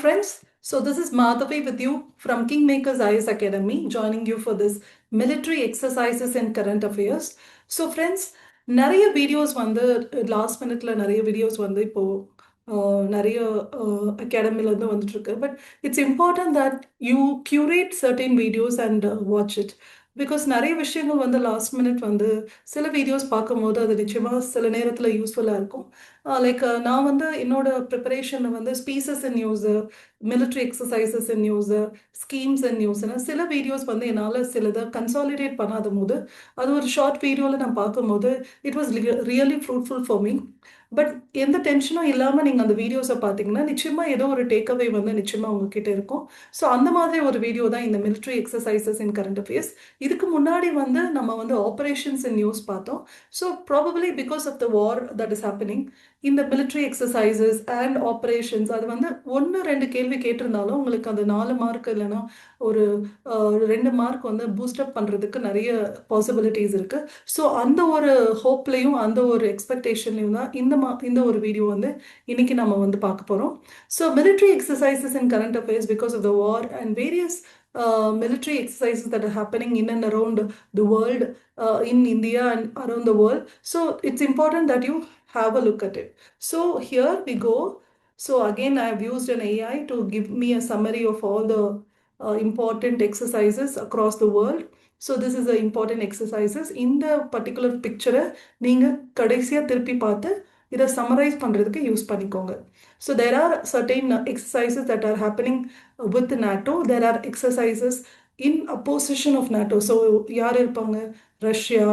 friends. So this is Madhavi with you from Kingmakers IS Academy, joining you for this military exercises and current affairs. So friends, நிறைய videos வந்து last மினிட்ல நிறைய videos வந்து இப்போ நிறைய அகாடமிலேருந்து வந்துட்டு இருக்கு. But it's important that you curate certain videos and watch it. Because நிறைய விஷயங்கள் வந்து லாஸ்ட் மினிட் வந்து சில வீடியோஸ் பார்க்கும்போது அது நிச்சயமாக சில நேரத்தில் யூஸ்ஃபுல்லாக இருக்கும். லைக் நான் வந்து என்னோட ப்ரிப்பரேஷனில் வந்து speeches in news, military exercises in news, schemes in நியூஸ்னு சில வீடியோஸ் வந்து என்னால் சிலதை கன்சாலிடேட் பண்ணாத போது அது ஒரு ஷார்ட் வீடியோவில் நான் பார்க்கும்போது it was really fruitful for me. But எந்த டென்ஷனும் இல்லாமல் நீங்கள் அந்த வீடியோஸை பார்த்தீங்கன்னா நிச்சயமாக ஏதோ ஒரு டேக்அவே வந்து நிச்சயமாக உங்ககிட்ட இருக்கும். ஸோ அந்த மாதிரி ஒரு வீடியோ தான் இந்த military exercises in current affairs. இதுக்கு முன்னாடி வந்து நம்ம வந்து ஆப்ரேஷன்ஸ் இன் நியூஸ் பார்த்தோம். So probably because of the war that is happening, இந்த மிலிட்ரி எக்ஸசைசஸ் அண்ட் ஆப்ரேஷன்ஸ் அது வந்து 1-2 கேள்வி கேட்டிருந்தாலும் உங்களுக்கு அந்த 4 மார்க் இல்லைன்னா ஒரு 2 மார்க் வந்து பூஸ்டப் பண்ணுறதுக்கு நிறைய பாசிபிலிட்டிஸ் இருக்குது. ஸோ அந்த ஒரு ஹோப்லேயும் அந்த ஒரு எக்ஸ்பெக்டேஷன்லையும் தான் இந்த ஒரு வீடியோ வந்து இன்னைக்கு நம்ம வந்து பார்க்க போகிறோம். So military exercises in current affairs because of the war and various military exercises that are happening in and around the world, in India and around the world. So it's important that you have a look at it. So here we go. So again, I have used an AI to give me a summary of all the important exercises across the world. So this is the important exercises. In the particular picture, நீங்கள் கடைசியாக திருப்பி பார்த்து இதை summarise பண்ணுறதுக்கு use பண்ணிக்கோங்க. So there are certain exercises that are happening with NATO. There are exercises in opposition of NATO. So யார் இருப்பாங்க? Russia,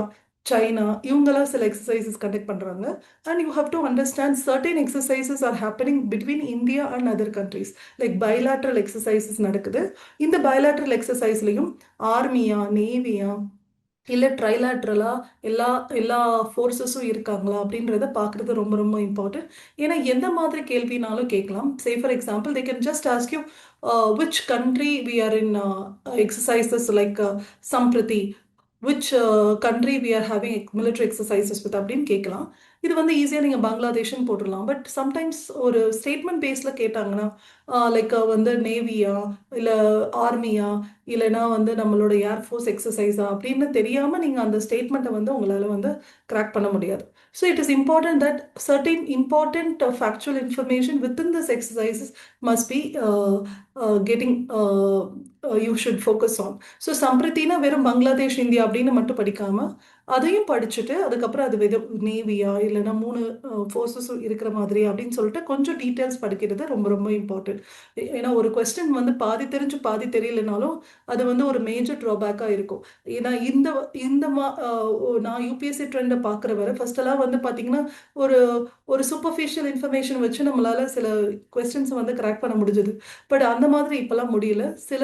China, இவங்கெல்லாம் சில எக்ஸசைசஸ் கண்டக்ட் பண்ணுறாங்க. And you have to understand certain exercises are happening between India and other countries. Like bilateral exercises நடக்குது. இந்த bilateral எக்ஸசைஸ்லையும் ஆர்மியா, நேவியா இல்லை ட்ரைலாட்ரலாக எல்லா ஃபோர்ஸஸும் இருக்காங்களா அப்படின்றத பார்க்குறது ரொம்ப ரொம்ப இம்பார்ட்டன்ட். ஏன்னா எந்த மாதிரி கேள்வினாலும் கேட்கலாம். Say for example they can just ask you which country we are in exercises like Sampriti, which country we are having military exercises with அப்படின்னு கேட்கலாம். இது வந்து ஈஸியாக நீங்கள் பங்களாதேஷ்னு போட்டுடலாம். பட் சம்டைம்ஸ் ஒரு ஸ்டேட்மெண்ட் பேஸில் கேட்டாங்கன்னா லைக் வந்து நேவியா இல்லை ஆர்மியா இல்லைனா வந்து நம்மளோட ஏர்ஃபோர்ஸ் எக்ஸசைஸா அப்படின்னு தெரியாமல் நீங்கள் அந்த ஸ்டேட்மெண்ட்டை வந்து உங்களால் வந்து கிராக் பண்ண முடியாது. So it is important that certain important factual information within this exercises must be getting you should focus on. So சம்பிரத்தினா வெறும் பங்களாதேஷ், இந்தியா அப்படின்னு மட்டும் படிக்காமல் அதையும் படிச்சுட்டு அதுக்கப்புறம் அது நேவியா இல்லைன்னா 3 ஃபோர்ஸஸும் இருக்கிற மாதிரி அப்படின்னு சொல்லிட்டு கொஞ்சம் டீட்டெயில்ஸ் படிக்கிறது ரொம்ப ரொம்ப இம்பார்ட்டன்ட். ஏன்னா ஒரு கொஸ்டின் வந்து பாதி தெரிஞ்சு பாதி தெரியலனாலும் அது வந்து ஒரு மேஜர் ட்ராபேக்காக இருக்கும். ஏன்னா இந்த நான் யூபிஎஸ்சி ட்ரெண்டை பார்க்குற வரை ஃபர்ஸ்டெல்லாம் வந்து பார்த்தீங்கன்னா ஒரு சூப்பர்ஃபிஷியல் இன்ஃபர்மேஷன் வச்சு நம்மளால சில கொஸ்டின்ஸை வந்து கிராக் பண்ண முடிஞ்சது. பட் அந்த மாதிரி இப்போல்லாம் முடியல. சில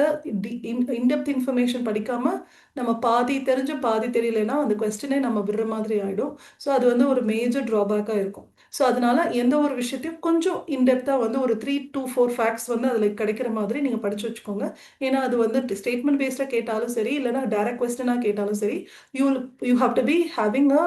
இன்டெப்த் இன்ஃபர்மேஷன் படிக்காமல் நம்ம பாதி தெரிஞ்சு பாதி தெரியலன்னா அந்த கொஸ்டினே நம்ம விடுற மாதிரி ஆகிடும். ஸோ அது வந்து ஒரு மேஜர் ட்ராபேக்காக இருக்கும். ஸோ அதனால எந்த ஒரு விஷயத்தையும் கொஞ்சம் இன்டெப்த்தாக வந்து ஒரு 3 to 4 ஃபேக்ட்ஸ் வந்து அதில் கிடைக்கிற மாதிரி நீங்கள் படித்து வச்சுக்கோங்க. ஏன்னா அது வந்து ஸ்டேட்மெண்ட் பேஸ்டாக கேட்டாலும் சரி இல்லைன்னா டைரக்ட் கொஸ்டினாக கேட்டாலும் சரி, you have to be having a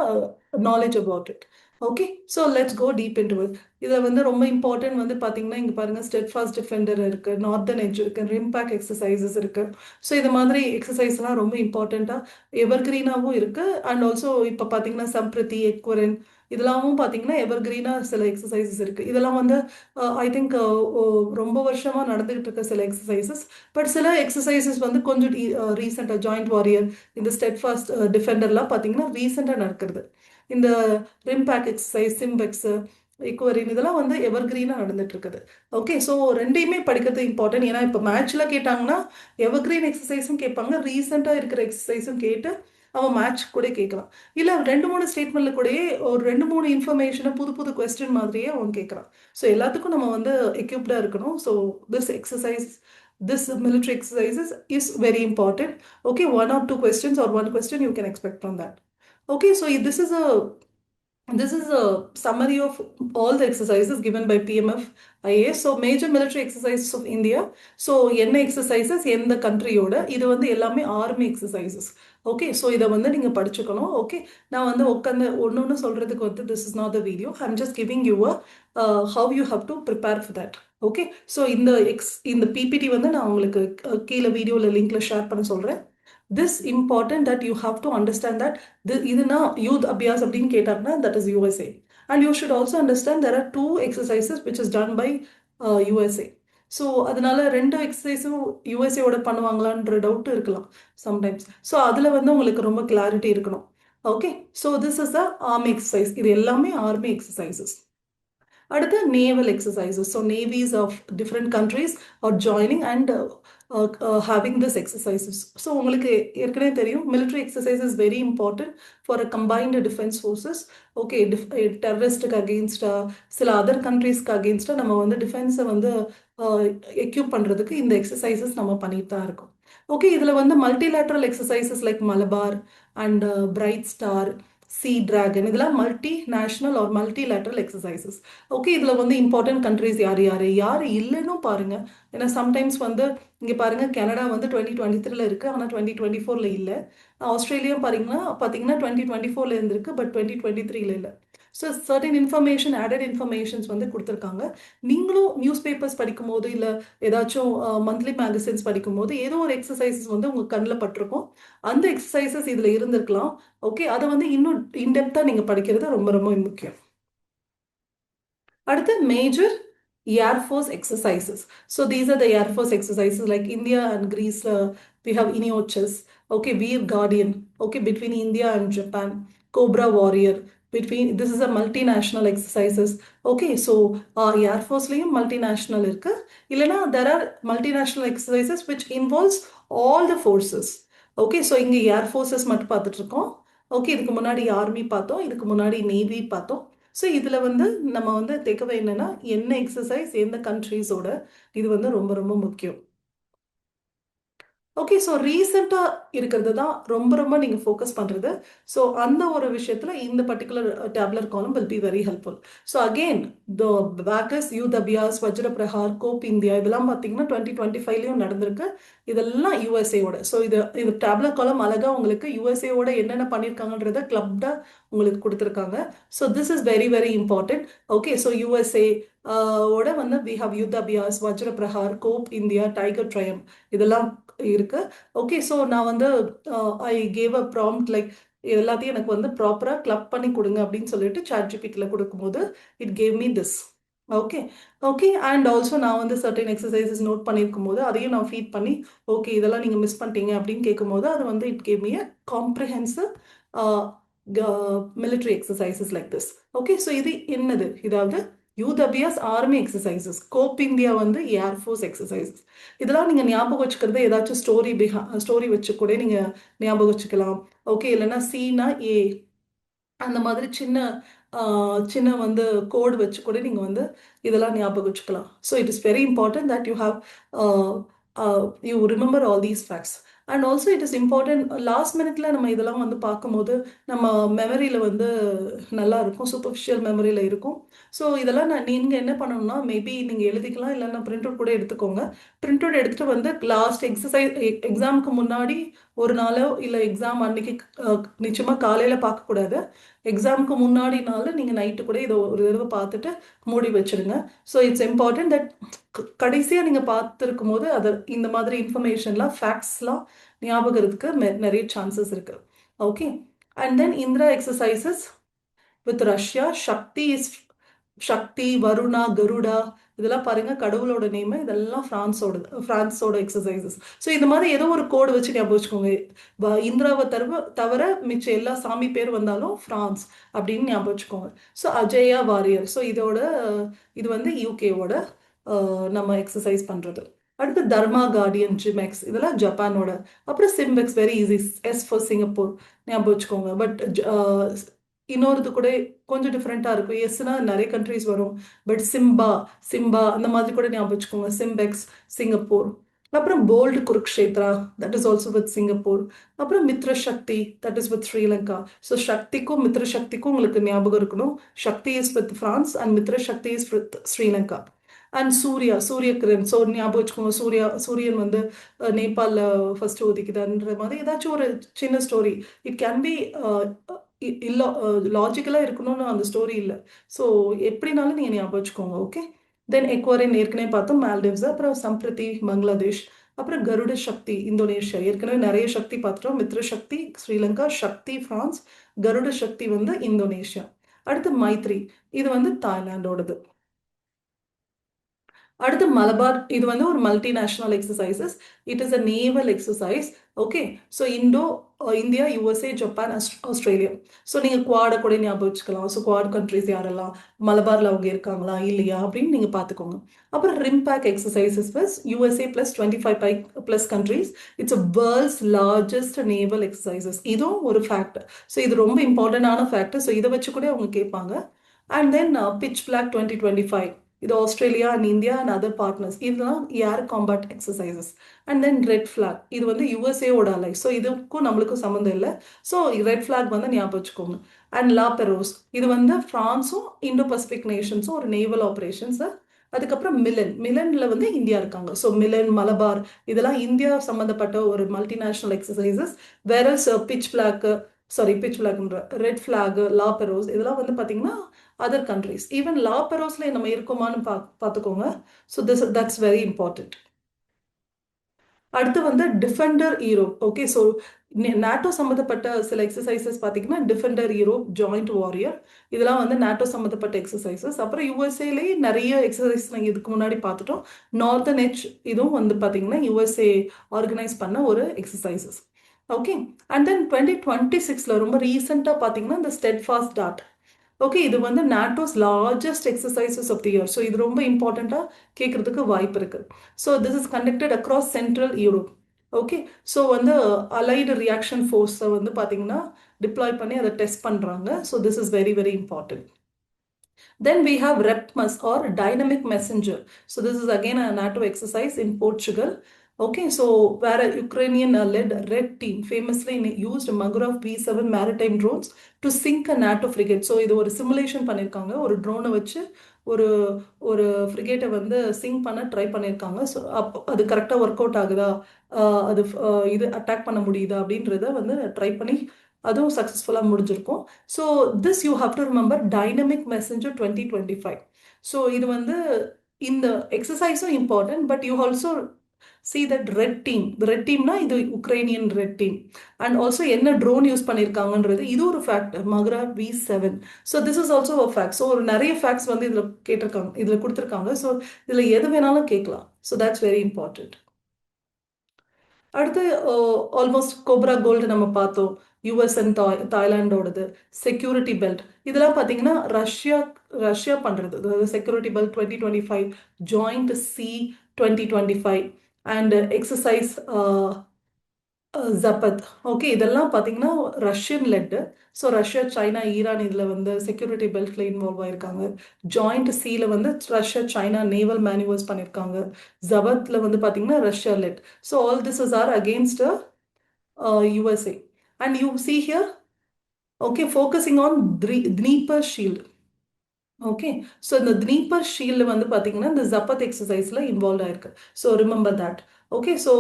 knowledge about it. Okay, so let's go deep into it. இதில் வந்து ரொம்ப இம்பார்ட்டன்ட் வந்து பார்த்தீங்கன்னா இங்கே பாருங்கள், ஸ்டெட்ஃபாஸ்ட் டிஃபெண்டர் இருக்குது, நார்தர்ன் எட்ஜ் இருக்குது, ரிம்பேக் எக்ஸசைசஸ் இருக்குது. ஸோ இது மாதிரி எக்ஸசைஸ்லாம் ரொம்ப இம்பார்ட்டண்ட்டாக எவர்கிரீனாகவும் இருக்குது. அண்ட் ஆல்சோ இப்போ பார்த்தீங்கன்னா சம்பிரதி, எக்வரன் இதெல்லாமும் பார்த்தீங்கன்னா எவர்கிரீனாக சில எக்ஸசைசஸ் இருக்குது. இதெல்லாம் வந்து ஐ திங்க் ரொம்ப வருஷமாக நடந்துகிட்டு இருக்க சில எக்ஸசைசஸ். பட் சில எக்ஸசைசஸ் வந்து கொஞ்சம் ரீசெண்டாக ஜாயிண்ட் வாரியர், இந்த ஸ்டெட்ஃபாஸ்ட் டிஃபெண்டர்லாம் பார்த்தீங்கன்னா ரீசெண்டாக நடக்கிறது. இந்த ரிம்பேக் எக்ஸசைஸ், சிம்பெக்ஸ், எக்வரின் இதெல்லாம் வந்து எவர்கிரீனாக நடந்துட்டு இருக்குது. ஓகே, ஸோ ரெண்டையுமே படிக்கிறது இம்பார்ட்டன்ட். ஏன்னா இப்போ மேட்ச்சில் கேட்டாங்கன்னா எவர்கிரீன் எக்ஸசைஸும் கேட்பாங்க, ரீசெண்டாக இருக்கிற எக்ஸசைஸும் கேட்டு அவன் மேட்ச் கூட கேட்கலாம். இல்லை 2-3 ஸ்டேட்மெண்ட்டில் கூடயே ஒரு 2-3 இன்ஃபர்மேஷனை புது கொஸ்டின் மாதிரியே அவன் கேட்குறான். ஸோ எல்லாத்துக்கும் நம்ம வந்து எக்யூப்டாக இருக்கணும். So this military exercises is very important. Okay, 1 or 2 questions or 1 question you can expect from that. Okay, so this is a summary of all the exercises given by PMF IAS. So major military exercises of India. So என்ன exercises எந்த countryயோட, இது வந்து எல்லாமே army exercises. Okay, so இதை வந்து நீங்கள் படிச்சுக்கணும். Okay, நான் வந்து உட்காந்து ஒன்று சொல்கிறதுக்கு வந்து this is not the video. I'm just giving you how you have to prepare for that. Okay, so இந்த பிபிடி வந்து நான் உங்களுக்கு கீழே வீடியோவில் லிங்க்ல ஷேர் பண்ண சொல்கிறேன். This important that you have to understand that இதுனா யூத் அபியாஸ் அப்படின்னு கேட்டாங்கன்னா that is USA. And you should also understand there are 2 exercises which is done by USA. So அதனால 2 எக்ஸசைஸும் யூஎஸ்ஏவோட பண்ணுவாங்களான்ற டவுட் இருக்கலாம் சம்டைம்ஸ். ஸோ அதில் வந்து உங்களுக்கு ரொம்ப கிளாரிட்டி இருக்கணும். Okay, so this is the army exercise. இது எல்லாமே ஆர்மி எக்ஸசைசஸ். அடுத்து naval exercises. So navies of different countries are joining and having this exercises. So உங்களுக்கு ஏற்கனவே தெரியும் military exercise is very important for a combined defence forces. Okay, டெரரிஸ்ட்டுக்கு அகெயின்ஸ்டாக சில other கண்ட்ரீஸ்க்கு அகெயின்ஸ்டாக நம்ம வந்து டிஃபென்ஸை வந்து எக்யூப் பண்ணுறதுக்கு இந்த எக்ஸசைசஸ் நம்ம பண்ணிட்டு தான் இருக்கோம். ஓகே, இதில் வந்து multilateral exercises like Malabar and Bright Star, Sea Dragon, இதெல்லாம் multinational or multilateral exercises. Okay, இதில் வந்து இம்பார்ட்டன்ட் கண்ட்ரீஸ் யார் யார் யார் இல்லைன்னு பாருங்க. ஏன்னா சம்டைம்ஸ் வந்து இங்கே பாருங்க, கனடா வந்து 2023 இருக்குது, ஆனால் 2024 இல்லை. ஆஸ்திரேலியா பார்த்தீங்கன்னா 2024 இருந்திருக்கு, பட் 2023 இல்லை. So certain information, added informations வந்து கொடுத்துருக்காங்க. நீங்களும் நியூஸ் பேப்பர்ஸ் படிக்கும் போது இல்லை ஏதாச்சும் மந்த்லி மேகசின்ஸ் படிக்கும் போது ஏதோ ஒரு எக்ஸசைசஸ் வந்து உங்கள் கண்ணில் பட்டிருக்கும். அந்த எக்ஸசைசஸ் இதில் இருந்திருக்கலாம். ஓகே, அதை வந்து இன்னும் இன்டெப்த்தாக நீங்கள் படிக்கிறது ரொம்ப ரொம்ப முக்கியம். அடுத்து major air force exercises. So these are the air force exercises like India and Greece we have INEOCHES, okay, Veer Guardian, okay, between India and Japan, Cobra Warrior, this is a multinational exercises. Okay, so Air Force-லையும் multinational இருக்கு. இல்லைனா there are multinational exercises which involves all the forces. Okay, so இங்கே Air Forces மட்டும் பார்த்துட்டு இருக்கோம். Okay, இதுக்கு முன்னாடி army பார்த்தோம், இதுக்கு முன்னாடி நேவி பார்த்தோம். ஸோ இதில் வந்து நம்ம வந்து டேக்அவே என்னன்னா என்ன எக்ஸசைஸ் எந்த கண்ட்ரீஸோட, இது வந்து ரொம்ப ரொம்ப முக்கியம். ஓகே, ஸோ ரீசெண்டாக இருக்கிறது தான் ரொம்ப ரொம்ப நீங்கள் ஃபோக்கஸ் பண்ணுறது. ஸோ அந்த ஒரு விஷயத்தில் இந்த particular tabular column will be very helpful. So again the பேக்கஸ், யூத் அபியாஸ், வஜ்ர பிரஹார், கோப் இந்தியா, இதெல்லாம் பார்த்தீங்கன்னா 2025லையும் நடந்திருக்கு. இதெல்லாம் யூஎஸ்ஏவோட. ஸோ இது டேப்லர் காலம் அழகாக உங்களுக்கு யூஎஸ்ஏவோட என்னென்ன பண்ணியிருக்காங்கன்றத கிளப்டாக உங்களுக்கு கொடுத்துருக்காங்க. So this is very very important. Okay, so USA ஓட வந்து we have Yudh Abhyas, Vajra Prahar, Cope India, Tiger Triumph, இதெல்லாம் இருக்கு. ஓகே, ஸோ நான் வந்து I gave a prompt like எல்லாத்தையும் எனக்கு வந்து ப்ராப்பராக கிளப் பண்ணி கொடுங்க அப்படின்னு சொல்லிட்டு சாட்ஜிபிட்டியில் கொடுக்கும்போது it gave me this. Okay okay, and also நான் வந்து சர்டன் எக்ஸசைசஸ் நோட் பண்ணியிருக்கும் போது அதையும் நான் ஃபீட் பண்ணி ஓகே இதெல்லாம் நீங்கள் மிஸ் பண்ணிட்டீங்க அப்படின்னு கேட்கும்போது அது வந்து it gave me a comprehensive military exercises like this. Okay, so இது என்னது, இதாவது யூத் அபியாஸ் ஆர்மி எக்ஸசைசஸ், கோப் இந்தியா வந்து ஏர்ஃபோர்ஸ் எக்ஸசைசஸ். இதெல்லாம் நீங்கள் ஞாபகம் வச்சுக்கிறது ஏதாச்சும் ஸ்டோரி வச்சு கூட நீங்கள் ஞாபகம் வச்சுக்கலாம். ஓகே, இல்லைன்னா சீனா ஏ அந்த மாதிரி சின்ன சின்ன வந்து கோடு வச்சு கூட நீங்கள் வந்து இதெல்லாம் ஞாபகம் வச்சுக்கலாம். So it is very important that you have you remember all these facts. And also it is important last மினிட்ல நம்ம இதெல்லாம் வந்து பார்க்கும்போது நம்ம மெமரியில் வந்து நல்லா இருக்கும், சூப்பர்ஃபிஷியல் மெமரியில் இருக்கும். ஸோ இதெல்லாம் நீங்கள் என்ன பண்ணணும்னா மேபி நீங்கள் எழுதிக்கலாம், இல்லைன்னா பிரிண்ட் அவுட் கூட எடுத்துக்கோங்க. பிரிண்ட் அவுட் எடுத்துகிட்டு வந்து லாஸ்ட் எக்ஸாமுக்கு முன்னாடி ஒரு நாளோ இல்லை எக்ஸாம் அன்னைக்கு நிச்சயமாக காலையில் பார்க்கக்கூடாது. எக்ஸாமுக்கு முன்னாடி நாள் நீங்கள் நைட்டு கூட இதை ஒரு தடவை பார்த்துட்டு மூடி வச்சுடுங்க. ஸோ இட்ஸ் இம்பார்ட்டன்ட் தட் கடைசியாக நீங்கள் பார்த்துருக்கும் போது அதை இந்த மாதிரி இன்ஃபர்மேஷன்லாம் ஃபேக்ட்ஸ்லாம் ஞாபகத்துக்கு நிறைய சான்சஸ் இருக்கு. Okay, and then Indra exercises with Russia, Shakti, Varuna, Garuda, இதெல்லாம் பாருங்க கடவுளோட நேம், இதெல்லாம் பிரான்ஸோட எக்ஸசைசஸ். ஸோ இந்த மாதிரி ஏதோ ஒரு கோடு வச்சு ஞாபகம் வச்சுக்கோங்க. இந்திராவை தவிர மிச்ச எல்லா சாமி பேர் வந்தாலும் பிரான்ஸ் அப்படின்னு ஞாபகம் வச்சுக்கோங்க. ஸோ அஜயா வாரியர், ஸோ இது வந்து யூகேவோட நம்ம எக்ஸசைஸ் பண்ணுறது. அடுத்து தர்மா கார்டியன், ஜிமெக்ஸ், இதெல்லாம் ஜப்பானோட. அப்புறம் SIMBEX, very easy, S for Singapore ஞாபகம் வச்சுக்கோங்க. பட் இன்னொருது கூட கொஞ்சம் டிஃப்ரெண்ட்டாக இருக்கும். எஸ்னா நிறைய கண்ட்ரிஸ் வரும், பட் சிம்பா அந்த மாதிரி கூட ஞாபகம் வச்சுக்கோங்க. SIMBEX, Singapore. அப்புறம் Bold Kurukshetra, that is also with Singapore. அப்புறம் Mitra Shakti, that is with Sri Lanka. So சக்திக்கும் மித்ர சக்திக்கும் உங்களுக்கு ஞாபகம் இருக்கணும். Shakti is with France and Mitra Shakti is with Sri Lanka. And Surya Kiran, so ஞாபகம் வச்சுக்கோங்க, சூரியன் வந்து நேபாளில் ஃபர்ஸ்ட் ஒதுக்குதுன்ற மாதிரி ஏதாச்சும் ஒரு சின்ன ஸ்டோரி. இட் கேன் பி இல்லை லாஜிக்கலாக இருக்கணும்னு அந்த ஸ்டோரி இல்லை. ஸோ எப்படினாலும் நீங்கள் ஞாபகம் வச்சுக்கோங்க. ஓகே, தென் எக்வாரின் ஏற்கனவே பார்த்தோம், மால்டிவ்ஸ், அப்புறம் சம்பிரதி பங்களாதேஷ், அப்புறம் கருட சக்தி இந்தோனேஷியா. ஏற்கனவே நிறைய சக்தி பார்த்துட்டோம். மித்ர சக்தி ஸ்ரீலங்கா, சக்தி பிரான்ஸ், கருட சக்தி வந்து இந்தோனேஷியா. அடுத்து மைத்ரி, இது வந்து தாய்லாண்டோடது. அடுத்து மலபார், இது வந்து ஒரு multinational exercises. It is a naval exercise. Okay, so India, USA, Japan, Australia. So நீங்கள் குவாடை கூட ஞாபகம் வச்சுக்கலாம். ஸோ குவாட் கண்ட்ரிஸ் யாரெல்லாம், மலபாரில் அவங்க இருக்காங்களா இல்லையா அப்படின்னு நீங்கள் பார்த்துக்கோங்க. அப்புறம் RIMPAC exercises plus USA plus 25 plus countries. It's a world's largest naval exercises. இதுவும் ஒரு ஃபேக்ட். ஸோ இது ரொம்ப இம்பார்ட்டண்டான ஃபேக்ட். ஸோ இதை வச்சு கூட அவங்க கேட்பாங்க. அண்ட் தென் பிட்ச் பிளாக் 2025, இது Australia and India and other partners. இதெல்லாம் air combat exercises. And then Red Flag, இது வந்து யூஎஸ்ஏவோட அலை. ஸோ இதுக்கும் நம்மளுக்கும் சம்மந்தம் இல்லை. ஸோ ரெட் ஃபிளாக் வந்து ஞாபகம் வச்சுக்கோங்க. அண்ட் லா பெரோஸ், இது வந்து ஃப்ரான்ஸும் இண்டோ பசிபிக் நேஷன்ஸும் ஒரு நேவல் ஆப்ரேஷன்ஸ். அதுக்கப்புறம் மிலன்ல வந்து இந்தியா இருக்காங்க. ஸோ மிலன், மலபார், இதெல்லாம் இந்தியா சம்மந்தப்பட்ட ஒரு மல்டிநேஷனல் எக்ஸசைசஸ். வேற பிட்ச் பிளாக்ன்ற ரெட் ஃபிளாக், லா பெரோஸ், இதெல்லாம் வந்து பார்த்தீங்கன்னா அதர் கண்ட்ரிஸ். ஈவன் லா பெரோஸ்ல நம்ம இருக்கோமான்னு பார்த்துக்கோங்க. So that's very important. அடுத்து வந்து Defender Europe. Okay, so NATO சம்மந்தப்பட்ட சில எக்ஸசைசஸ் பார்த்தீங்கன்னா டிஃபெண்டர் யூரோப், ஜாயிண்ட் வாரியர், இதெல்லாம் வந்து நாட்டோ சம்மந்தப்பட்ட எக்ஸசைசஸ். அப்புறம் யூஎஸ்ஏலேயே நிறைய எக்ஸசைஸ் நாங்கள் இதுக்கு முன்னாடி பார்த்துட்டோம். நார்தன் எட்ஜ், இதுவும் வந்து பார்த்தீங்கன்னா யூஎஸ்ஏ ஆர்கனைஸ் பண்ண ஒரு எக்ஸசைசஸ். ஓகே, அண்ட் தென் 2026 ரொம்ப ரீசெண்டாக பார்த்தீங்கன்னா இந்த ஸ்டெட்ஃபாஸ்ட் டாட். ஓகே, இது வந்து NATO's largest exercises of the year. So இது ரொம்ப இம்பார்ட்டண்ட்டாக கேட்கறதுக்கு வாய்ப்பு இருக்கு. So this is conducted across central Europe. Okay, so வந்து அலைடு ரியாக்ஷன் ஃபோர்ஸை வந்து பார்த்தீங்கன்னா டிப்ளாய் பண்ணி அதை டெஸ்ட் பண்ணுறாங்க. So this is very very important. Then we have REPMUS or Dynamic Messenger. So this is again a NATO exercise in Portugal. Okay, so where a Ukrainian-led Red Team famously used Makarov V7 maritime drones to sink a NATO frigate. So இது ஒரு simulation பண்ணியிருக்காங்க. ஒரு ட்ரோனை வச்சு ஒரு ஒரு ஃப்ரிகேட்டை வந்து sink பண்ண try பண்ணியிருக்காங்க. ஸோ அது கரெக்டாக ஒர்க் அவுட் ஆகுதா, அது இது அட்டாக் பண்ண முடியுதா அப்படின்றத வந்து ட்ரை பண்ணி அதுவும் சக்ஸஸ்ஃபுல்லாக முடிஞ்சிருக்கும். So this you have to remember Dynamic Messenger 2025. So இது வந்து இந்த எக்ஸசைஸும் important, but you also see that red team. The red teamனா இது Ukrainian red team. And also என்ன ட்ரோன் யூஸ் பண்ணியிருக்காங்கன்றது இது ஒரு fact, Magura V7. So this is also ஒரு ஃபேக்ட். ஸோ ஒரு நிறைய ஃபேக்ட்ஸ் வந்து இதில் கேட்டிருக்காங்க, இதில் கொடுத்துருக்காங்க. ஸோ இதில் எது வேணாலும் கேட்கலாம். So that's very important. அடுத்து ஆல்மோஸ்ட் கோப்ரா கோல்டு நம்ம பார்த்தோம். யூஎஸ் அண்ட் தாய்லாண்டோடது செக்யூரிட்டி பெல்ட், இதெல்லாம் பார்த்தீங்கன்னா ரஷ்யா பண்ணுறது. அதாவது security belt 2025, joint sea 2025 and exercise Zapad. Okay, இதெல்லாம் பார்த்தீங்கன்னா Russian led. So Russia, China, Iran இதில் வந்து செக்யூரிட்டி பெல்ட்டில் இன்வால்வ் ஆயிருக்காங்க. ஜாயிண்ட் சீல வந்து ரஷ்யா, சைனா நேவல் மேனுவர்ஸ் பண்ணியிருக்காங்க. ஜபத்தில் வந்து பார்த்தீங்கன்னா Russia led. So all this is are against USA. And you see here, okay, focusing on Dnieper Shield. Okay, so இந்த த்னீப்பர் ஷீல்டு வந்து பார்த்தீங்கன்னா இந்த ஜப்பத் எக்ஸசைஸில் இன்வால்வ் ஆயிருக்கு. So remember that. Okay, so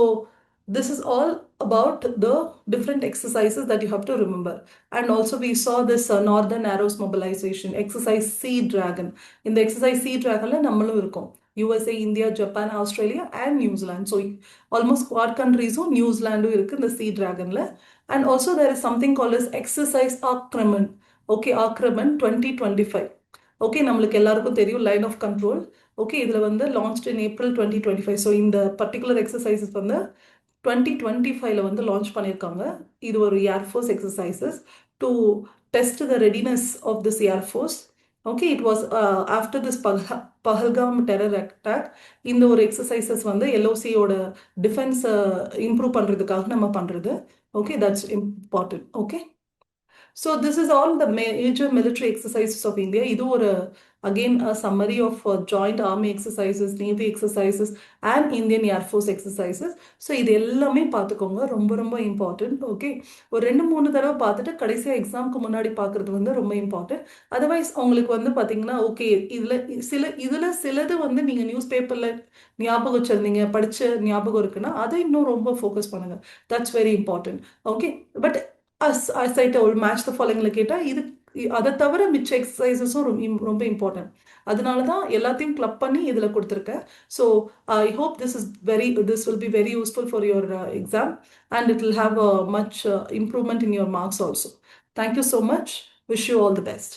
this is all about the different exercises that you have to remember. And also we saw this Northern Arrows mobilization, exercise Sea Dragon. In the exercise Sea Dragon, நம்மளும் இருக்கோம். USA, India, Japan, Australia and New Zealand. So almost quad countries, New Zealand இருக்கு இந்த Sea Dragonல. And also there is something called as exercise Akraman. Okay, Akraman 2025. Okay, நம்மளுக்கு எல்லாருக்கும் தெரியும் line of control. Okay, இதில் வந்து launch in April 2025. So இந்த particular exercises வந்து 2025 வந்து லான்ச் பண்ணியிருக்காங்க. இது ஒரு air force exercises to test the readiness of this air force. Okay, it was after this Pahalgam terror attack. இந்த ஒரு எக்ஸசைசஸ் வந்து எல்ஓசியோட டிஃபென்ஸை இம்ப்ரூவ் பண்ணுறதுக்காக நம்ம பண்ணுறது. Okay, that's important. Okay, so this is all the major military exercises of India. இது ஒரு again a summary of joint army exercises, navy exercises and Indian Air Force exercises. So இது எல்லாமே பார்த்துக்கோங்க, ரொம்ப ரொம்ப இம்பார்ட்டன்ட். ஓகே, ஒரு 2-3 தடவை பார்த்துட்டு கடைசியாக எக்ஸாமுக்கு முன்னாடி பார்க்குறது வந்து ரொம்ப இம்பார்ட்டன்ட். அதர்வைஸ் உங்களுக்கு வந்து பார்த்தீங்கன்னா ஓகே, இதில் சிலது வந்து நீங்கள் நியூஸ் பேப்பரில் ஞாபகம் வச்சுருந்தீங்க, படித்த ஞாபகம் இருக்குன்னா அதை இன்னும் ரொம்ப ஃபோக்கஸ் பண்ணுங்கள். That's very important. Okay, but as I told, match the following கேட்டால் இது அதை தவிர மிச்ச எக்ஸசைசஸும் ரொம்ப இம்பார்ட்டன்ட். அதனால தான் எல்லாத்தையும் கிளப் பண்ணி இதில் கொடுத்துருக்கேன். So I hope this will be very useful for your exam and it will have a much improvement in your marks also. Thank you so much. Wish you all the best.